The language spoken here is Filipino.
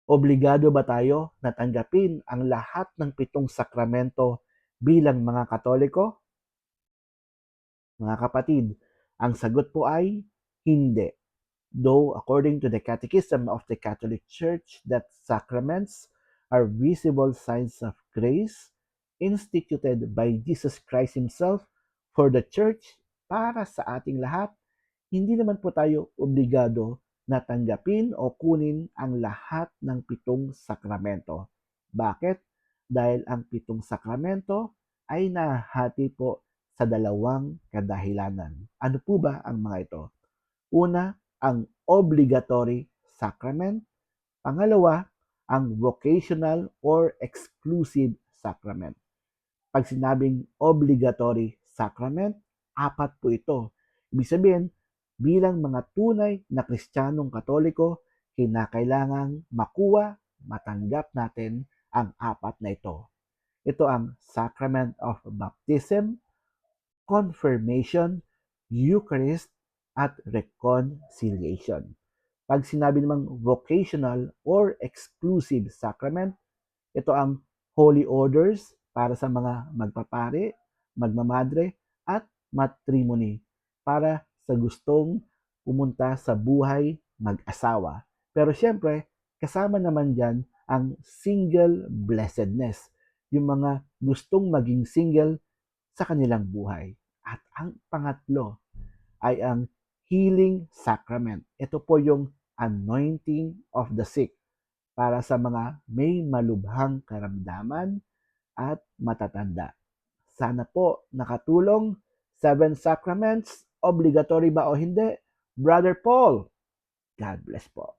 Obligado ba tayo na tanggapin ang lahat ng 7 sakramento bilang mga Katoliko? Mga kapatid, ang sagot po ay hindi. Though according to the Catechism of the Catholic Church that sacraments are visible signs of grace instituted by Jesus Christ Himself for the Church para sa ating lahat, hindi naman po tayo obligado na tanggapin o kunin ang lahat ng 7 sakramento. Bakit? Dahil ang 7 sakramento ay nahati po sa 2 kadahilanan. Ano po ba ang mga ito? Una, ang obligatory sacrament. Pangalawa, ang vocational or exclusive sacrament. Pag sinabing obligatory sacrament, 4 po ito. Ibig sabihin, bilang mga tunay na Kristiyanong Katoliko, kinakailangang matanggap natin ang 4 na ito. Ito ang Sacrament of Baptism, Confirmation, Eucharist, at Reconciliation. Pag sinabi namang vocational or exclusive sacrament, ito ang holy orders para sa mga magpapari, magmamadre, at matrimony para sa gustong pumunta sa buhay mag-asawa. Pero siyempre, kasama naman dyan ang single blessedness, yung mga gustong maging single sa kanilang buhay. At ang pangatlo ay ang healing sacrament. Ito po yung anointing of the sick para sa mga may malubhang karamdaman at matatanda. Sana po nakatulong. 7 sacraments, obligatory ba o hindi? Brother Paul, God bless po.